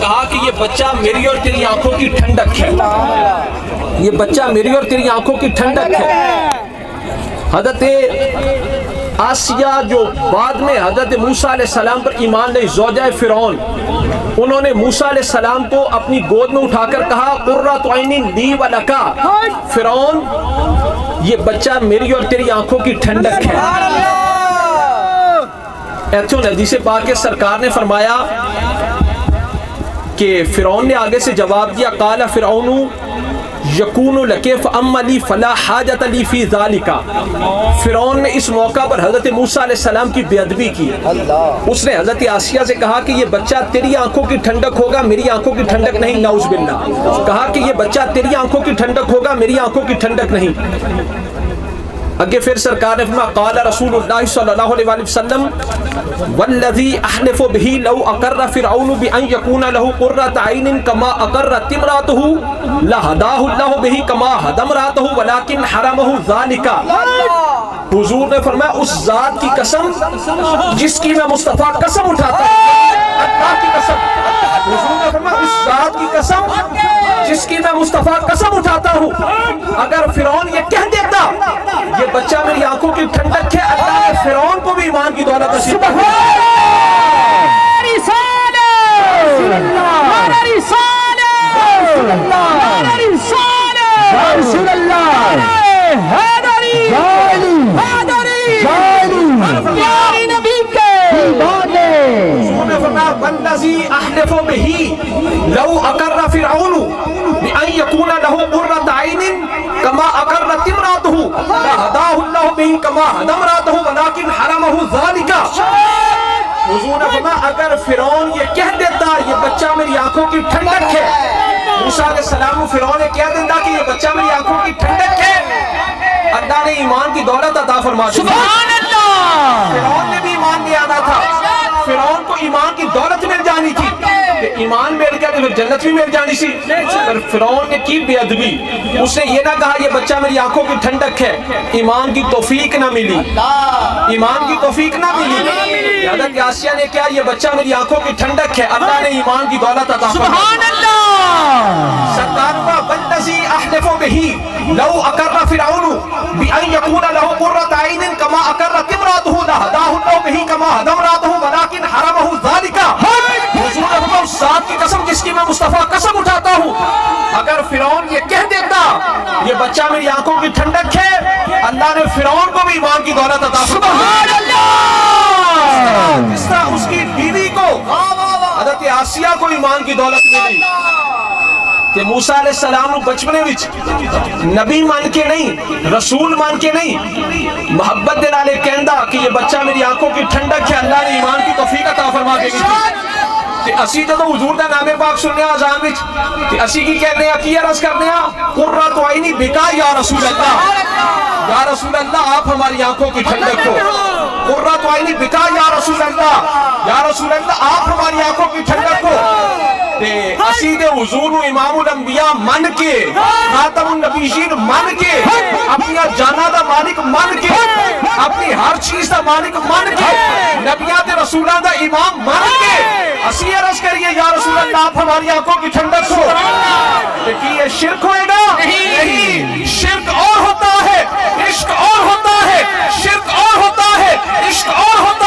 کہا کہ یہ بچہ میری اور تیری آنکھوں کی ٹھنڈک ہے، یہ بچہ میری اور تیری آنکھوں کی ٹھنڈک ہے۔ حضرت آسیہ جو بعد میں حضرت موسیٰ علیہ السلام پر ایمان لے، زوجہ فرعون، انہوں نے موسیٰ علیہ السلام کو اپنی گود میں اٹھا کر کہا قرۃ عین لی و لک، فرعون یہ بچہ میری اور تیری آنکھوں کی ٹھنڈک ہے۔ ایتھوں حدیث پاک کے سرکار نے فرمایا کہ فرعون نے آگے سے جواب دیا قال فرعون یکون لک فاما لی فلا حاجت لی فی ذالک، فرعون نے اس موقع پر حضرت موسیٰ علیہ السلام کی بے ادبی کی۔ اس نے حضرت آسیہ سے کہا کہ یہ بچہ تیری آنکھوں کی ٹھنڈک ہوگا، میری آنکھوں کی ٹھنڈک نہیں، نعوذ باللہ۔ کہا کہ یہ بچہ تیری آنکھوں کی ٹھنڈک ہوگا، میری آنکھوں کی ٹھنڈک نہیں۔ اگے پھر سرکار نے فرمایا قال رسول اللہ صلی اللہ علیہ وآلہ وسلم والذی احلف به لو اقر فرعون بان یکون له قرۃ عین کما اقرت امرأته لهداه الله به کما هدى امرأته ولكن حرمه ذلك۔ حضور نے فرمایا اس ذات کی قسم جس کی میں مصطفیٰ قسم اٹھاتا ہوں، اللہ کی قسم، حضور نے فرمایا اس ذات کی قسم جس کی میں مصطفیٰ قسم اٹھاتا ہوں، اگر فرعون یہ کہہ دیتا یہ بچہ میری آنکھوں کی ٹھنڈک ہے، اللہ نے فرعون کو بھی ایمان کی دولت نصیب کی۔ والذی احلف به لو اقر فرعون بان یکون له قرۃ عین کما اقرت امرأته لهداه الله به کما هدى امرأته ولكن حرمه ذلك۔ حضور نے فرمایا اگر فرعون یہ کہہ دیتا یہ بچہ میری آنکھوں کی ٹھنڈک ہے، موسیٰ علیہ السلام کو فرعون نے کہہ دیتا کہ یہ بچہ میری آنکھوں کی ٹھنڈک ہے، اللہ نے ایمان کی دولت عطا فرما دی۔ سبحان اللہ۔ فرعون نے بھی ایمان لے آنا تھا، فرعون کو ایمان کی دولت مل جانی تھی، کہ ایمان مل گیا تو پھر جنت بھی مل جانی تھی، پر فرعون نے کی بے ادبی، اس نے یہ نہ کہا یہ بچہ میری آنکھوں کی ٹھنڈک ہے، ایمان کی توفیق نہ ملی، ایمان کی توفیق نہ ملی۔ حضرت آسیہ نے کہا یہ بچہ میری آنکھوں کی ٹھنڈک ہے، اللہ نے ایمان کی دولت عطا فرمائی۔ سبحان اللہ۔ سرکار کا والذی احلف به لو اقر فرعون بان یکون له قرۃ عین کما اقرت امرأته لهداه الله به کما هدى امرأته ولكن حرمه ذلك۔ حضور نے اس ذات کی قسم جس کی میں مصطفیٰ قسم اٹھاتا ہوں، اگر فرعون یہ کہہ دیتا یہ بچہ میری آنکھوں کی ٹھنڈک ہے، اللہ نے فرعون کو بھی ایمان کی دولت عطا فرمائی۔ سبحان اللہ۔ جس طرح اس کی بیوی کو حضرت آسیہ کو ایمان کی دولت ملی کہ موسیٰ علیہ السلام نے بچپنے وچ نبی مان کے نہیں، رسول مان کے نہیں، محبت دے نال کہندا کہ یہ بچہ میری آنکھوں کی ٹھنڈک ہے، اللہ نے ایمان کی توفیق عطا فرما دی تھی۔ اسی تو حضور دا نام پاک سننے آزان وچ تے اسی کی کہنے ہیں، کی عرض کرنے ہیں قرۃ عینی بکا یا رسول اللہ، یا رسول اللہ آپ ہماری آنکھوں کی ٹھنڈک ہو، قرۃ عینی بکا یا رسول اللہ، یا رسول اللہ آپ ہماری آنکھوں کی ٹھنڈک ہو۔ تے اسی دے حضور نو امام الانبیاء من کے، خاتم النبیین من کے، اپنی جانا دا مالک من کے، اپنی ہر چیز دا مالک من کے، نبیاں تے رسولاں دا امام من کے اسی عرض کریے یا رسول اللہ آپ ہماری آنکھوں کی ٹھنڈک ہو۔ کہ یہ شرک ہوئے گا؟ نہیں، شرک اور ہوتا ہے، عشق اور ہوتا ہے، شرک اور ہوتا ہے، عشق اور ہوتا ہے۔